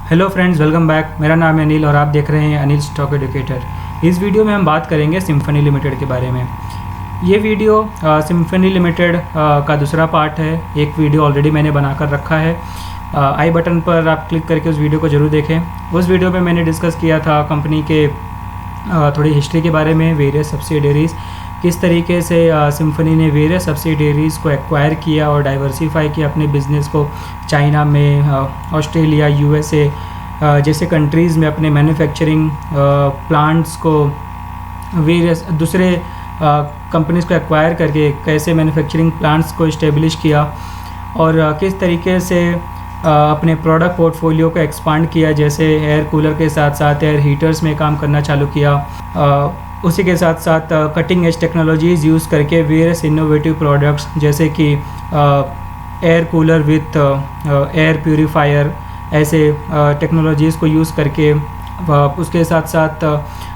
Hello friends, welcome back. मेरा नाम है अनिल और आप देख रहे हैं अनिल स्टॉक एडुकेटर। इस वीडियो में हम बात करेंगे सिम्फनी लिमिटेड के बारे में। ये वीडियो सिम्फनी लिमिटेड का दूसरा पार्ट है। एक वीडियो ऑलरेडी मैंने बनाकर रखा है। आई बटन पर आप क्लिक करके उस वीडियो को ज़रूर देखें। उस वीडियो में मैंने डिस्कस किया था कंपनी के थोड़ी हिस्ट्री के बारे में, वेरियस सब्सिडियरीज़, किस तरीके से सिम्फनी ने वेरियस सब्सिडियरीज़ को एक्वायर किया और डाइवर्सिफाई किया अपने बिज़नेस को। चाइना में, ऑस्ट्रेलिया, यूएसए जैसे कंट्रीज़ में अपने मैन्युफैक्चरिंग प्लांट्स को वेरियस दूसरे कंपनीज़ को एक्वायर करके कैसे मैन्युफैक्चरिंग प्लांट्स को इस्टेब्लिश किया और किस तरीके से अपने प्रोडक्ट पोर्टफोलियो को एक्सपांड किया। जैसे एयर कूलर के साथ साथ एयर हीटर्स में काम करना चालू किया। उसी के साथ साथ कटिंग एज टेक्नोलॉजीज़ यूज़ करके वेरियस इनोवेटिव प्रोडक्ट्स जैसे कि air cooler with air purifier, ऐसे टेक्नोलॉजीज़ को यूज़ करके उसके साथ साथ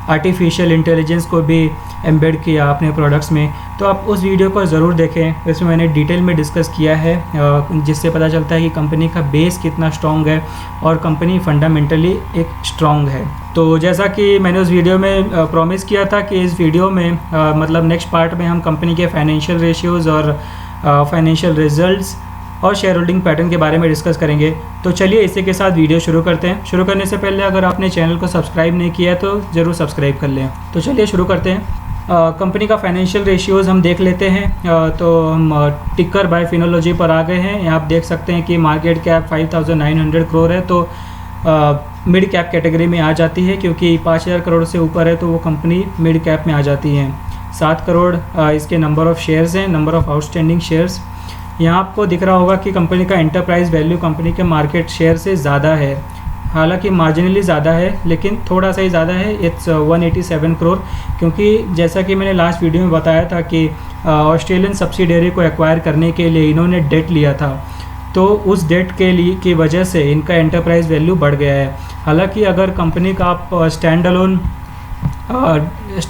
आर्टिफिशियल इंटेलिजेंस को भी एम्बेड किया अपने प्रोडक्ट्स में। तो आप उस वीडियो को ज़रूर देखें। इसमें मैंने डिटेल में डिस्कस किया है जिससे पता चलता है कि कंपनी का बेस कितना स्ट्रॉन्ग है और कंपनी फंडामेंटली एक स्ट्रॉन्ग है। तो जैसा कि मैंने उस वीडियो में प्रॉमिस किया था कि इस वीडियो में मतलब नेक्स्ट पार्ट में हम कंपनी के फाइनेंशियल रेशियोज़ और फाइनेंशियल रिजल्ट्स और शेयर होल्डिंग पैटर्न के बारे में डिस्कस करेंगे। तो चलिए इसी के साथ वीडियो शुरू करते हैं। शुरू करने से पहले अगर आपने चैनल को सब्सक्राइब नहीं किया है तो ज़रूर सब्सक्राइब कर लें। तो चलिए शुरू करते हैं। कंपनी का फाइनेंशियल रेशियोज़ हम देख लेते हैं। तो हम टिकर बाय फिनोलॉजी पर आ गए हैं। यहाँ आप देख सकते हैं कि मार्केट कैप 5900 करोड़ है, तो मिड कैप कैटेगरी में आ जाती है क्योंकि 5000 करोड़ से ऊपर है तो वो कंपनी मिड कैप में आ जाती है। 7 करोड़ इसके नंबर ऑफ़ शेयर्स हैं, नंबर ऑफ़ आउटस्टैंडिंग शेयर्स। यहाँ आपको दिख रहा होगा कि कंपनी का एंटरप्राइज वैल्यू कंपनी के मार्केट शेयर से ज़्यादा है, हालांकि मार्जिनली ज़्यादा है लेकिन थोड़ा सा ही ज़्यादा है। इट्स 187 करोड़, क्योंकि जैसा कि मैंने लास्ट वीडियो में बताया था कि ऑस्ट्रेलियन सब्सिडियरी को एक्वायर करने के लिए इन्होंने डेट लिया था, तो उस डेट के लिए की वजह से इनका एंटरप्राइज वैल्यू बढ़ गया है। हालांकि अगर कंपनी का आप स्टैंड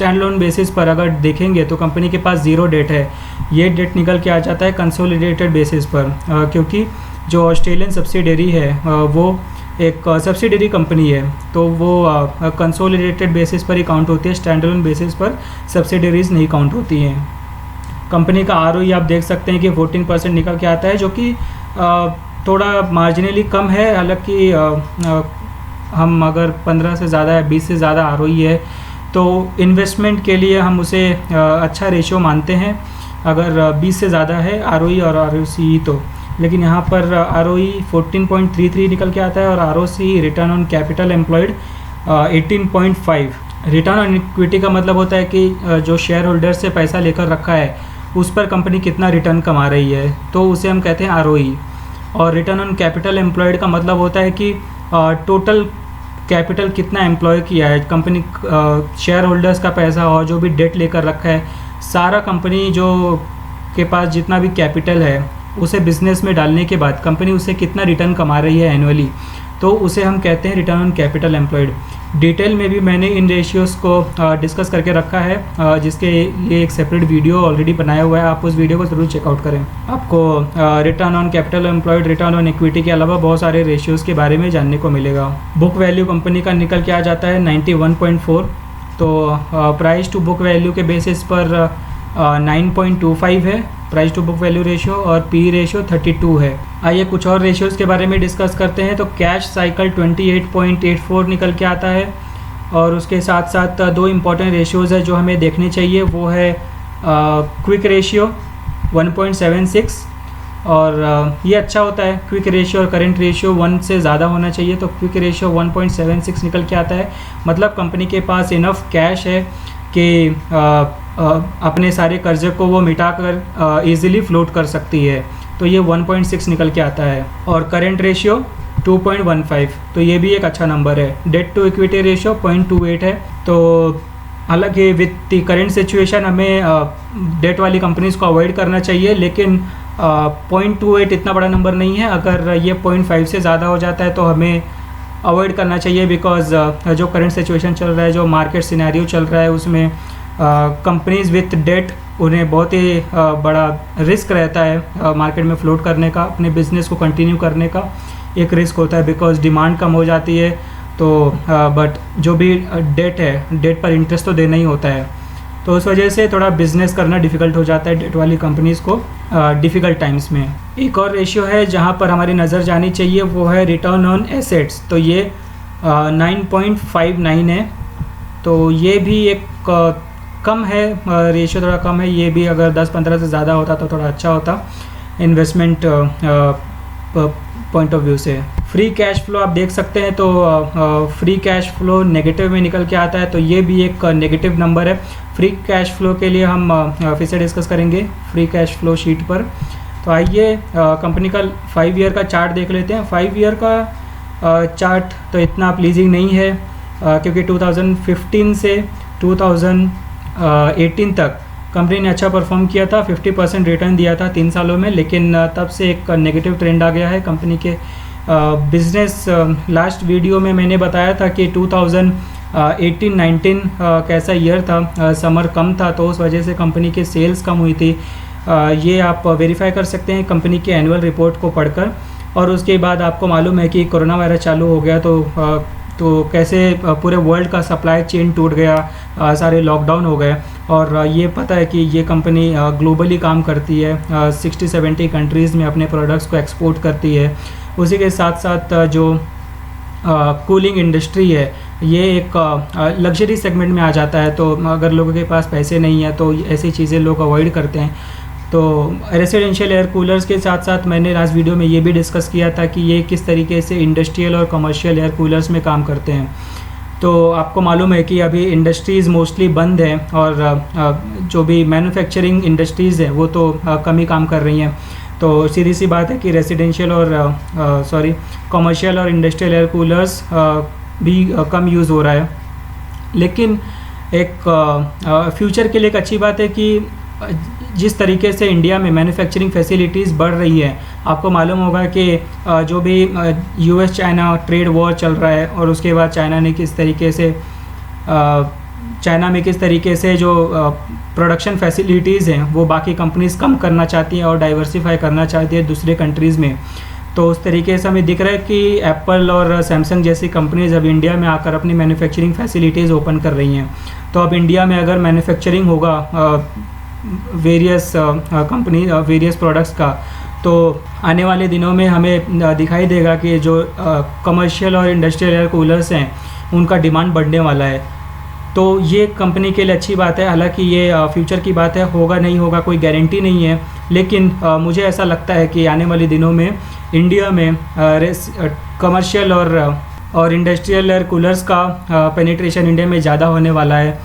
अलोन बेसिस पर अगर देखेंगे तो कंपनी के पास ज़ीरो डेट है। ये डेट निकल के आ जाता है कंसोलिडेटेड बेसिस पर, क्योंकि जो ऑस्ट्रेलियन सब्सिडियरी है वो एक सब्सिडियरी कंपनी है, तो वो कंसोलिडेटेड बेसिस पर ही काउंट होती है। स्टैंड अलोन बेसिस पर सब्सिडियरीज़ नहीं काउंट होती हैं। कंपनी का ROE आप देख सकते हैं कि 14% निकल के आता है, जो कि थोड़ा मार्जिनली कम है। हालांकि हम अगर 15 से ज़्यादा है, 20 से ज़्यादा ROE है तो इन्वेस्टमेंट के लिए हम उसे अच्छा रेशियो मानते हैं अगर 20 से ज़्यादा है ROE और ROCE तो। लेकिन यहाँ पर ROE 14.33 निकल के आता है और ROCE return on capital employed 18.5। Return on equity का मतलब होता है कि जो शेयर होल्डर से पैसा लेकर रखा है उस पर कंपनी कितना रिटर्न कमा रही है, तो उसे हम कहते हैं ROE। और रिटर्न ऑन कैपिटल एम्प्लॉयड का मतलब होता है कि टोटल कैपिटल कितना एम्प्लॉय किया है कंपनी, शेयर होल्डर्स का पैसा और जो भी डेट लेकर रखा है, सारा कंपनी जो के पास जितना भी कैपिटल है उसे बिज़नेस में डालने के बाद कंपनी उसे कितना रिटर्न कमा रही है एनुअली, तो उसे हम कहते हैं return on capital employed. Detail में भी मैंने इन रेशियोज़ को डिस्कस करके रखा है, जिसके लिए एक सेपरेट वीडियो ऑलरेडी बनाया हुआ है। आप उस वीडियो को ज़रूर चेकआउट करें। आपको return on capital employed, return on equity के अलावा बहुत सारे रेशियोज़ के बारे में जानने को मिलेगा। बुक वैल्यू कंपनी का निकल के आ जाता है 91.4, तो प्राइस टू बुक वैल्यू के बेसिस पर 9.25 है price to book value ratio, और पी रेशियो 32 है। आइए कुछ और रेशियोज़ के बारे में डिस्कस करते हैं। तो कैश साइकिल 28.84 निकल के आता है, और उसके साथ साथ दो इम्पॉर्टेंट रेशियोज़ है जो हमें देखने चाहिए, वो है क्विक रेशियो 1.76, और ये अच्छा होता है। क्विक रेशियो और करेंट रेशियो 1 से ज़्यादा होना चाहिए, तो क्विक रेशियो 1.76 निकल के आता है। मतलब कंपनी के पास इनफ कैश है कि अपने सारे कर्जे को वो मिटाकर इजीली फ्लोट कर सकती है, तो ये 1.6 निकल के आता है। और करेंट रेशियो 2.15, तो ये भी एक अच्छा नंबर है। डेट टू इक्विटी रेशियो 0.28 है। तो हालांकि विद द करेंट सिचुएशन हमें डेट वाली कंपनीज़ को अवॉइड करना चाहिए, लेकिन 0.28 इतना बड़ा नंबर नहीं है। अगर ये 0.5 से ज़्यादा हो जाता है तो हमें अवॉइड करना चाहिए, बिकॉज जो करंट सिचुएशन चल रहा है, जो मार्केट सिनेरियो चल रहा है, उसमें कंपनीज़ विथ डेट उन्हें बहुत ही बड़ा रिस्क रहता है मार्केट में फ्लोट करने का, अपने बिज़नेस को कंटिन्यू करने का। एक रिस्क होता है, बिकॉज डिमांड कम हो जाती है तो बट जो भी डेट है, डेट पर इंटरेस्ट तो देना ही होता है, तो उस वजह से थोड़ा बिजनेस करना डिफ़िकल्ट हो जाता है डेट वाली कंपनीज़ को डिफ़िकल्ट टाइम्स में। एक और रेशियो है जहाँ पर हमारी नज़र जानी चाहिए, वो है रिटर्न ऑन एसेट्स। तो ये 9.59 है, तो ये भी एक कम है, रेशियो थोड़ा कम है। ये भी अगर 10-15 से ज़्यादा होता तो थोड़ा अच्छा होता इन्वेस्टमेंट पॉइंट ऑफ व्यू से। फ्री कैश फ्लो आप देख सकते हैं, तो फ्री कैश फ्लो नेगेटिव में निकल के आता है, तो ये भी एक नेगेटिव नंबर है। फ्री कैश फ्लो के लिए हम फिर से डिस्कस करेंगे फ्री कैश फ्लो शीट पर। तो आइए कंपनी का 5 ईयर का चार्ट देख लेते हैं। 5 ईयर का चार्ट तो इतना प्लीजिंग नहीं है, क्योंकि 2015 से 2018 तक कंपनी ने अच्छा परफॉर्म किया था, 50% रिटर्न दिया था 3 सालों में, लेकिन तब से एक नेगेटिव ट्रेंड आ गया है कंपनी के बिज़नेस। लास्ट वीडियो में मैंने बताया था कि 2018-19 कैसा ईयर था, समर कम था, तो उस वजह से कंपनी के सेल्स कम हुई थी। ये आप वेरीफाई कर सकते हैं कंपनी के एनुअल रिपोर्ट को पढ़कर। और उसके बाद आपको मालूम है कि कोरोना वायरस चालू हो गया, तो कैसे पूरे वर्ल्ड का सप्लाई चेन टूट गया, सारे लॉकडाउन हो गए। और ये पता है कि ये कंपनी ग्लोबली काम करती है, 60-70 कंट्रीज़ में अपने प्रोडक्ट्स को एक्सपोर्ट करती है। उसी के साथ साथ जो कूलिंग इंडस्ट्री है, ये एक लग्जरी सेगमेंट में आ जाता है, तो अगर लोगों के पास पैसे नहीं है तो ऐसी चीज़ें लोग अवॉइड करते हैं। तो रेसिडेंशियल एयर कूलर्स के साथ साथ मैंने लास्ट वीडियो में ये भी डिस्कस किया था कि ये किस तरीके से इंडस्ट्रियल और कमर्शियल एयर कूलर्स में काम करते हैं। तो आपको मालूम है कि अभी इंडस्ट्रीज़ मोस्टली बंद हैं, और जो भी मैन्युफैक्चरिंग इंडस्ट्रीज़ हैं वो तो कम ही काम कर रही हैं। तो सीधी सी बात है कि रेसिडेंशियल और कमर्शियल और इंडस्ट्रियल एयर कूलर्स भी कम यूज़ हो रहा है। लेकिन एक फ्यूचर के लिए एक अच्छी बात है कि जिस तरीके से इंडिया में मैन्युफैक्चरिंग फैसिलिटीज़ बढ़ रही है, आपको मालूम होगा कि जो भी यूएस चाइना ट्रेड वॉर चल रहा है, और उसके बाद चाइना में किस तरीके से जो प्रोडक्शन फैसिलिटीज़ हैं वो बाकी कंपनीज़ कम करना चाहती हैं और डाइवर्सिफाई करना चाहती है दूसरे कंट्रीज़ में। तो उस तरीके से हमें दिख रहा है कि एप्पल और सैमसंग जैसी कंपनीज़ अब इंडिया में आकर अपनी मैन्युफैक्चरिंग फैसिलिटीज़ ओपन कर रही हैं। तो अब इंडिया में अगर मैन्युफैक्चरिंग होगा वेरियस प्रोडक्ट्स का, तो आने वाले दिनों में हमें दिखाई देगा कि जो कमर्शियल और इंडस्ट्रियल एयर कूलर्स हैं उनका डिमांड बढ़ने वाला है। तो ये कंपनी के लिए अच्छी बात है। हालांकि ये फ्यूचर की बात है, होगा नहीं होगा कोई गारंटी नहीं है, लेकिन मुझे ऐसा लगता है कि आने वाले दिनों में इंडिया में कमर्शियल और इंडस्ट्रियल एयर कूलर्स का पेनिट्रेशन इंडिया में ज़्यादा होने वाला है।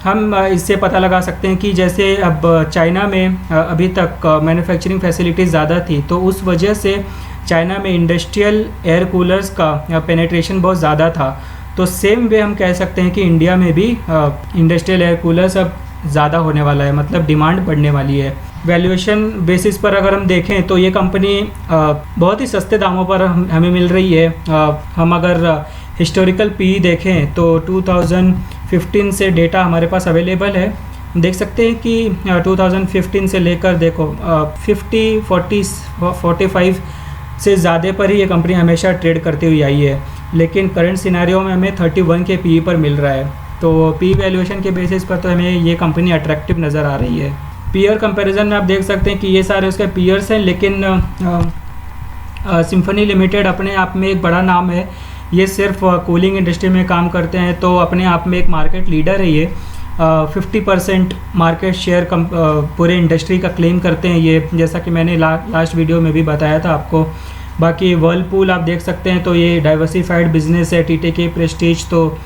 हम इससे पता लगा सकते हैं कि जैसे अब चाइना में अभी तक मैन्युफैक्चरिंग फैसिलिटीज़ ज़्यादा थी, तो उस वजह से चाइना में इंडस्ट्रियल एयर कूलर्स का पेनिट्रेशन बहुत ज़्यादा था। तो सेम वे हम कह सकते हैं कि इंडिया में भी इंडस्ट्रियल एयर कूलर्स अब ज़्यादा होने वाला है, मतलब डिमांड बढ़ने वाली है। वैल्यूएशन बेसिस पर अगर हम देखें तो ये कंपनी बहुत ही सस्ते दामों पर हमें मिल रही है। हम अगर हिस्टोरिकल पी देखें तो 2015 से डेटा हमारे पास अवेलेबल है। देख सकते हैं कि 2015 से लेकर देखो 50, 40, 45 से ज़्यादा पर ही ये कंपनी हमेशा ट्रेड करती हुई आई है, लेकिन करंट सिनेरियो में हमें 31 के पी पर मिल रहा है। तो पी वैल्यूएशन के बेसिस पर तो हमें ये कंपनी अट्रैक्टिव नज़र आ रही है। पीयर कंपैरिजन में आप देख सकते हैं कि ये सारे उसके पीयर्स हैं, लेकिन सिम्फनी लिमिटेड अपने आप में एक बड़ा नाम है। ये सिर्फ कूलिंग इंडस्ट्री में काम करते हैं, तो अपने आप में एक मार्केट लीडर है। ये 50% मार्केट शेयर पूरे इंडस्ट्री का क्लेम करते हैं ये, जैसा कि मैंने लास्ट वीडियो में भी बताया था आपको। बाकी वर्लपूल आप देख सकते हैं, तो ये डाइवर्सिफाइड बिजनेस है। टीटीके प्रेस्टीज तो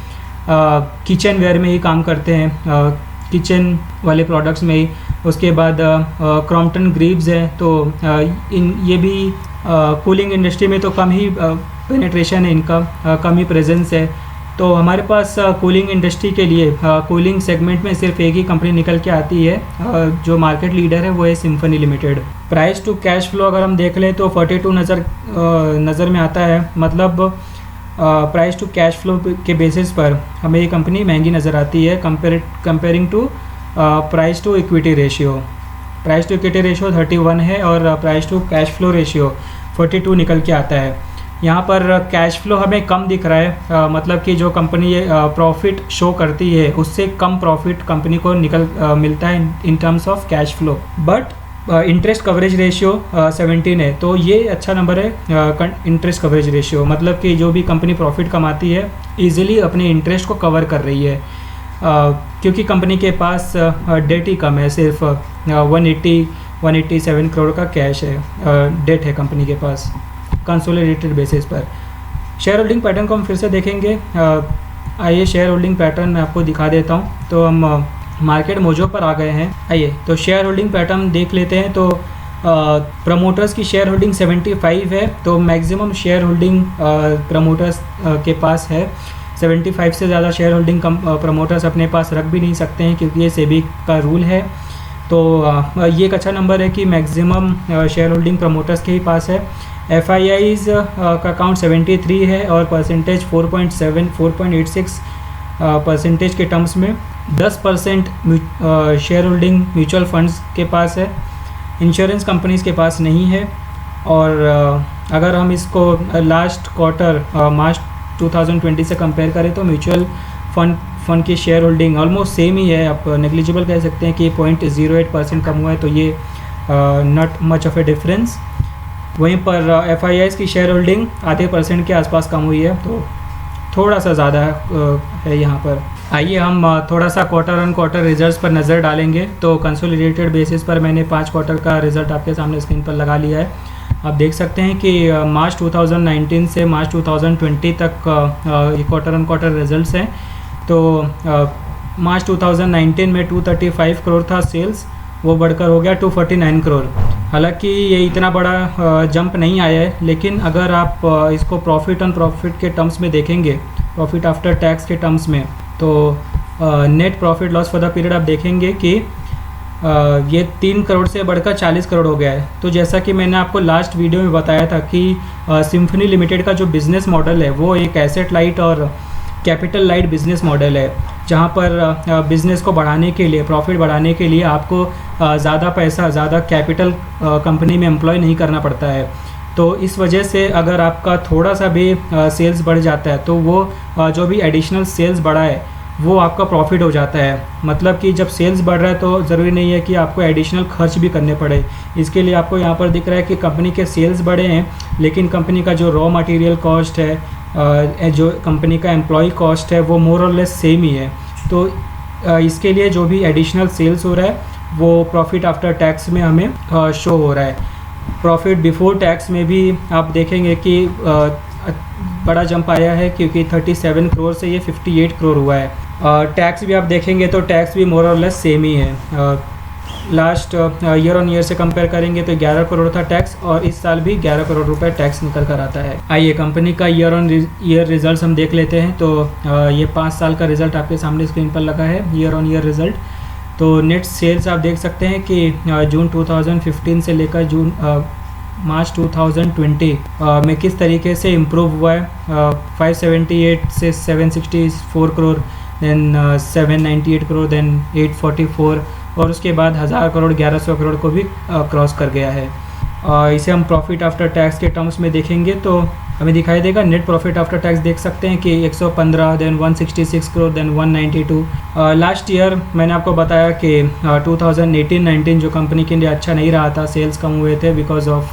किचन वेयर में ही काम करते हैं, किचन वाले प्रोडक्ट्स में ही। उसके बाद क्रॉम्पटन ग्रीव्स है, तो ये भी कूलिंग इंडस्ट्री में तो कम ही पेनिट्रेशन है इनका, कम ही प्रेजेंस है। तो हमारे पास कूलिंग इंडस्ट्री के लिए कूलिंग सेगमेंट में सिर्फ एक ही कंपनी निकल के आती है, जो मार्केट लीडर है वो है Symphony Limited. Price to cash flow अगर हम देख लें तो 42 नज़र में आता है। मतलब प्राइस टू कैश फ्लो के बेसिस पर हमें ये कंपनी महंगी नज़र आती है comparing to price to equity ratio. Price to equity ratio 31 है और price to cash flow ratio 42 निकल के आता है। यहाँ पर कैश फ्लो हमें कम दिख रहा है, मतलब कि जो कंपनी प्रॉफिट शो करती है उससे कम प्रॉफिट कंपनी को मिलता है in terms of cash flow. But interest coverage ratio 17 है, तो ये अच्छा नंबर है। इंटरेस्ट कवरेज रेशियो मतलब कि जो भी कंपनी प्रॉफिट कमाती है ईजिली अपने इंटरेस्ट को कवर कर रही है, क्योंकि कंपनी के पास डेट ही कम है, सिर्फ 187 करोड़ का कैश है, डेट है कंपनी के पास कंसोलिडेटेड बेसिस पर। शेयर होल्डिंग पैटर्न को हम फिर से देखेंगे। आइए शेयर होल्डिंग पैटर्न मैं आपको दिखा देता हूँ। तो हम मार्केट मोजो पर आ गए हैं। आइए तो शेयर होल्डिंग पैटर्न देख लेते हैं। तो प्रमोटर्स की शेयर होल्डिंग 75 है, तो मैक्सिमम शेयर होल्डिंग प्रमोटर्स के पास है। 75 से ज़्यादा शेयर होल्डिंग प्रमोटर्स अपने पास रख भी नहीं सकते हैं, क्योंकि ये सेबी का रूल है। तो ये एक अच्छा नंबर है कि मैक्सिमम शेयर होल्डिंग प्रमोटर्स के ही पास है। FIIs का अकाउंट 73 है और परसेंटेज 4.86 परसेंटेज के टर्म्स में। 10% शेयर होल्डिंग म्यूचुअल फंड्स के पास है, इंश्योरेंस कंपनीज़ के पास नहीं है। और अगर हम इसको लास्ट क्वार्टर मार्च 2020 से कंपेयर करें तो म्यूचुअल फंड की शेयर होल्डिंग ऑलमोस्ट सेम ही है, आप नेग्लिजिबल कह सकते हैं कि 0.08% कम हुआ है, तो ये not much of A difference. वहीं पर FIIs की शेयर होल्डिंग आधे % के आसपास कम हुई है, तो थोड़ा सा ज़्यादा है यहाँ पर। आइए हम थोड़ा सा क्वार्टर ऑन क्वार्टर रिजल्ट्स पर नज़र डालेंगे। तो कंसोलिडेटेड बेसिस पर मैंने 5 क्वार्टर का रिज़ल्ट आपके सामने स्क्रीन पर लगा लिया है। आप देख सकते हैं कि मार्च 2019 से मार्च 2020 तक ये क्वार्टर ऑन क्वार्टर रिजल्ट्स हैं। तो मार्च 2019 में 235 करोड़ था सेल्स, वो बढ़कर हो गया 249 करोड़। हालांकि ये इतना बड़ा जंप नहीं आया है, लेकिन अगर आप इसको प्रॉफिट ऑन प्रॉफिट के टर्म्स में देखेंगे, प्रॉफिट आफ्टर टैक्स के टर्म्स में, तो net profit loss for the period आप देखेंगे कि ये 3 करोड़ से बढ़कर 40 करोड़ हो गया है। तो जैसा कि मैंने आपको लास्ट वीडियो में बताया था कि सिम्फनी लिमिटेड का जो बिज़नेस मॉडल है वो एक एसेट लाइट और कैपिटल लाइट बिज़नेस मॉडल है, जहाँ पर बिज़नेस को बढ़ाने के लिए, प्रॉफिट बढ़ाने के लिए आपको ज़्यादा पैसा, ज़्यादा कैपिटल कंपनी में एम्प्लॉय नहीं करना पड़ता है। तो इस वजह से अगर आपका थोड़ा सा भी सेल्स बढ़ जाता है तो वो जो भी एडिशनल सेल्स बढ़ा है वो आपका प्रॉफिट हो जाता है। मतलब कि जब सेल्स बढ़ रहा है तो ज़रूरी नहीं है कि आपको एडिशनल खर्च भी करने पड़े। इसके लिए आपको यहाँ पर दिख रहा है कि कंपनी के सेल्स बढ़े हैं, लेकिन कंपनी का जो रॉ मटेरियल कॉस्ट है, जो कंपनी का एम्प्लॉय कॉस्ट है, वो मोर और लेस सेम ही है। तो इसके लिए जो भी एडिशनल सेल्स हो रहा है वो प्रॉफिट आफ्टर टैक्स में हमें शो हो रहा है। प्रॉफिट बिफोर टैक्स में भी आप देखेंगे कि बड़ा जंप आया है, क्योंकि 37 करोड़ से ये 58 करोड़ हुआ है। टैक्स भी आप देखेंगे तो टैक्स भी मोर और लेस सेम ही है। लास्ट ईयर ऑन ईयर से कंपेयर करेंगे तो 11 करोड़ था टैक्स, और इस साल भी 11 करोड़ रुपए टैक्स निकल कर आता है। आइए कंपनी का ईयर ऑन ईयर रिजल्ट हम देख लेते हैं। तो ये 5 साल का रिजल्ट आपके सामने स्क्रीन पर लगा है, ईयर ऑन ईयर रिजल्ट। तो नेट सेल्स आप देख सकते हैं कि जून 2015 से लेकर मार्च 2020 में किस तरीके से इम्प्रूव हुआ है। 578 से 764 करोड़, देन 798 करोड़, देन 844, और उसके बाद 1000 करोड़, 1100 करोड़ को भी क्रॉस कर गया है। इसे हम प्रॉफिट आफ्टर टैक्स के टर्म्स में देखेंगे तो हमें दिखाई देगा नेट प्रॉफिट आफ्टर टैक्स देख सकते हैं कि 115, then 166 crore, then 192। Last year मैंने आपको बताया कि 2018-19 जो कंपनी के लिए अच्छा नहीं रहा था, सेल्स कम हुए थे बिकॉज ऑफ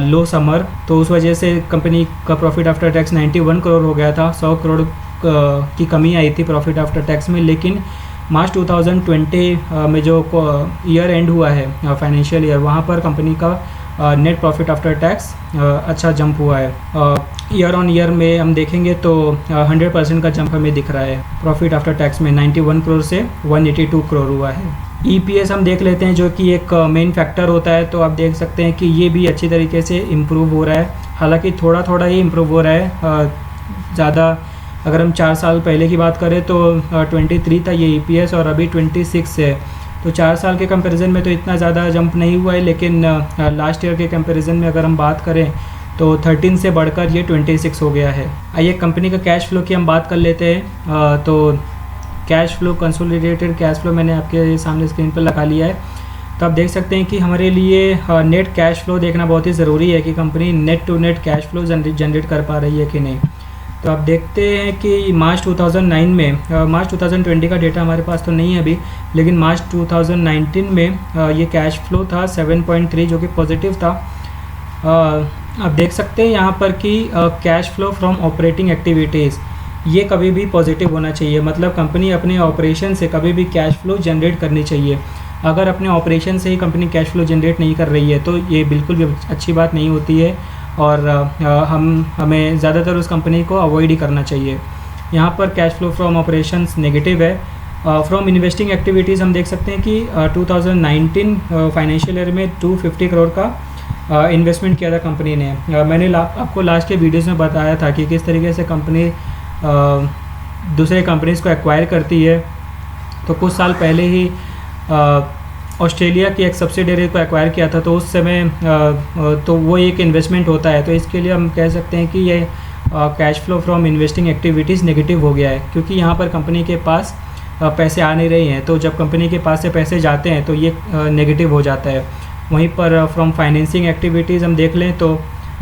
लो समर, तो उस वजह से कंपनी का प्रॉफिट आफ्टर टैक्स 91 करोड़ हो गया था। 100 करोड़ की कमी आई थी प्रॉफिट आफ्टर टैक्स में। लेकिन मार्च 2020 में जो ईयर एंड हुआ है फाइनेंशियल ईयर, वहाँ पर कंपनी का नेट प्रॉफिट आफ्टर टैक्स अच्छा जंप हुआ है। ईयर ऑन ईयर में हम देखेंगे तो 100% का जंप हमें दिख रहा है प्रॉफिट आफ्टर टैक्स में। 91 करोड़ से 182 करोड़ हुआ है। EPS हम देख लेते हैं, जो कि एक मेन फैक्टर होता है। तो आप देख सकते हैं कि ये भी अच्छी तरीके से इम्प्रूव हो रहा है, हालांकि थोड़ा थोड़ा ही इम्प्रूव हो रहा है, ज़्यादा। अगर हम 4 साल पहले की बात करें तो 23 था ये EPS, और अभी 26 है। तो 4 साल के कंपैरिजन में तो इतना ज़्यादा जंप नहीं हुआ है, लेकिन लास्ट ईयर के कंपैरिजन में अगर हम बात करें तो 13 से बढ़कर ये 26 हो गया है। आइए कंपनी का कैश फ्लो की हम बात कर लेते हैं। तो cash flow, consolidated cash flow मैंने आपके सामने स्क्रीन पर लगा लिया है। तो आप देख सकते हैं कि हमारे लिए नेट कैश फ्लो देखना बहुत ही ज़रूरी है कि company net to net cash flow generate कर पा रही है कि नहीं। तो आप देखते हैं कि मार्च 2009 में मार्च 2020 का डेटा हमारे पास तो नहीं है अभी, लेकिन मार्च 2019 में ये कैश फ्लो था 7.3 जो कि पॉजिटिव था। आप देख सकते हैं यहाँ पर कि cash flow from operating activities ये कभी भी पॉजिटिव होना चाहिए, मतलब कंपनी अपने ऑपरेशन से कभी भी कैश फ्लो जनरेट करनी चाहिए। अगर अपने ऑपरेशन से ही कंपनी कैश फ्लो जनरेट नहीं कर रही है तो ये बिल्कुल भी अच्छी बात नहीं होती है और हमें ज़्यादातर उस कंपनी को अवॉइड ही करना चाहिए। यहाँ पर cash flow from operations negative है। फ्रॉम इन्वेस्टिंग एक्टिविटीज़ हम देख सकते हैं कि 2019 फाइनेंशियल ईयर में 250 करोड़ का इन्वेस्टमेंट किया था कंपनी ने। मैंने आपको लास्ट के वीडियोज़ में बताया था कि किस तरीके से कंपनी दूसरे कंपनीज़ को एक्वायर करती है। तो कुछ साल पहले ही ऑस्ट्रेलिया की एक सब्सिडरी को एक्वायर किया था, तो उस समय तो वो एक इन्वेस्टमेंट होता है। तो इसके लिए हम कह सकते हैं कि ये cash flow from investing activities negative हो गया है, क्योंकि यहाँ पर कंपनी के पास पैसे आ नहीं रहे हैं। तो जब कंपनी के पास से पैसे जाते हैं तो ये नेगेटिव हो जाता है। वहीं पर फ्रॉम फाइनेंसिंग एक्टिविटीज़ हम देख लें तो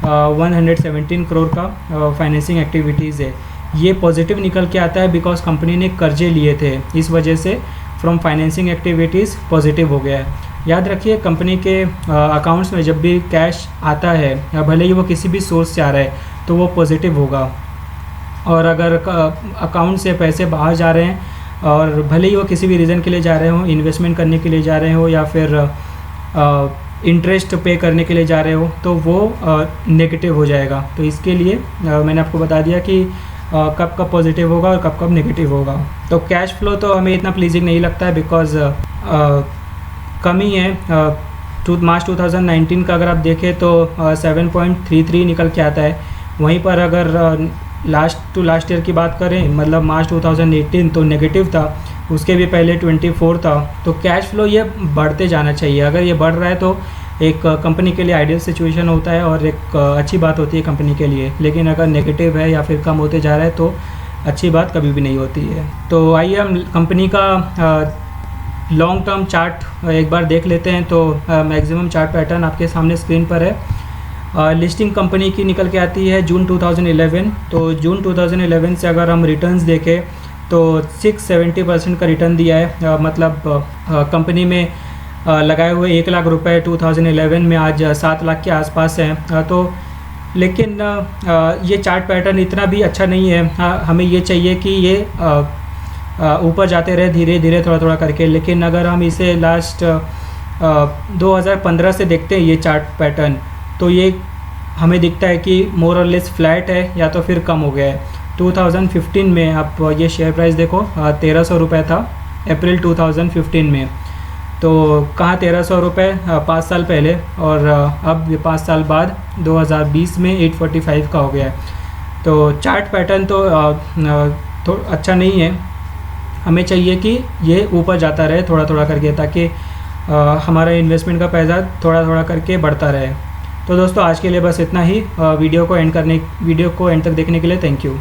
117 करोड़ का फाइनेंसिंग एक्टिविटीज़ है। ये पॉजिटिव निकल के आता है बिकॉज कंपनी ने कर्जे लिए थे, इस वजह से फ्रॉम फाइनेंसिंग एक्टिविटीज़ पॉजिटिव हो गया है। याद रखिए कंपनी के अकाउंट्स में जब भी कैश आता है या भले ही वो किसी भी सोर्स से आ रहा है तो वो पॉजिटिव होगा, और अगर अकाउंट से पैसे बाहर जा रहे हैं और भले ही वो किसी भी रीज़न के लिए जा रहे हो, इन्वेस्टमेंट करने के लिए जा रहे हो या फिर इंटरेस्ट पे करने के लिए जा रहे हो, तो वो नेगेटिव हो जाएगा। तो इसके लिए मैंने आपको बता दिया कि कब कब पॉजिटिव होगा और कब कब नेगेटिव होगा। तो कैश फ्लो तो हमें इतना प्लीजिंग नहीं लगता है बिकॉज कमी है। मार्च 2019 का अगर आप देखें तो 7.33 निकल के आता है। वहीं पर अगर लास्ट ईयर की बात करें, मतलब मार्च 2018, तो नेगेटिव था, उसके भी पहले 24 था। तो कैश फ्लो ये बढ़ते जाना चाहिए। अगर ये बढ़ रहा है तो एक कंपनी के लिए आइडियल सिचुएशन होता है और एक अच्छी बात होती है कंपनी के लिए। लेकिन अगर नेगेटिव है या फिर कम होते जा रहा है तो अच्छी बात कभी भी नहीं होती है। तो आइए हम कंपनी का लॉन्ग टर्म चार्ट एक बार देख लेते हैं। तो मैक्सिमम चार्ट पैटर्न आपके सामने स्क्रीन पर है। लिस्टिंग कंपनी की निकल के आती है जून 2011। तो जून 2011 से अगर हम रिटर्न्स देखें तो 670% का रिटर्न दिया है। मतलब कंपनी में लगाए हुए 1 लाख रुपए 2011 में आज 7 लाख के आसपास हैं। तो लेकिन ये चार्ट पैटर्न इतना भी अच्छा नहीं है। हमें ये चाहिए कि ये ऊपर जाते रहे धीरे धीरे थोड़ा थोड़ा करके। लेकिन अगर हम इसे लास्ट 2015 से देखते हैं ये चार्ट पैटर्न, तो ये हमें दिखता है कि मोर और लेस फ्लैट है या तो फिर कम हो गया है। 2015 में आप ये शेयर प्राइस देखो 1300 रुपये था अप्रैल 2015 में। तो कहाँ 1300 रुपये 5 साल पहले, और अब 5 साल बाद 2020 में 845 का हो गया है। तो चार्ट पैटर्न तो अच्छा नहीं है। हमें चाहिए कि ये ऊपर जाता रहे थोड़ा थोड़ा करके, ताकि हमारा इन्वेस्टमेंट का पैसा थोड़ा थोड़ा करके बढ़ता रहे। तो दोस्तों आज के लिए बस इतना ही। वीडियो को एंड तक देखने के लिए थैंक यू।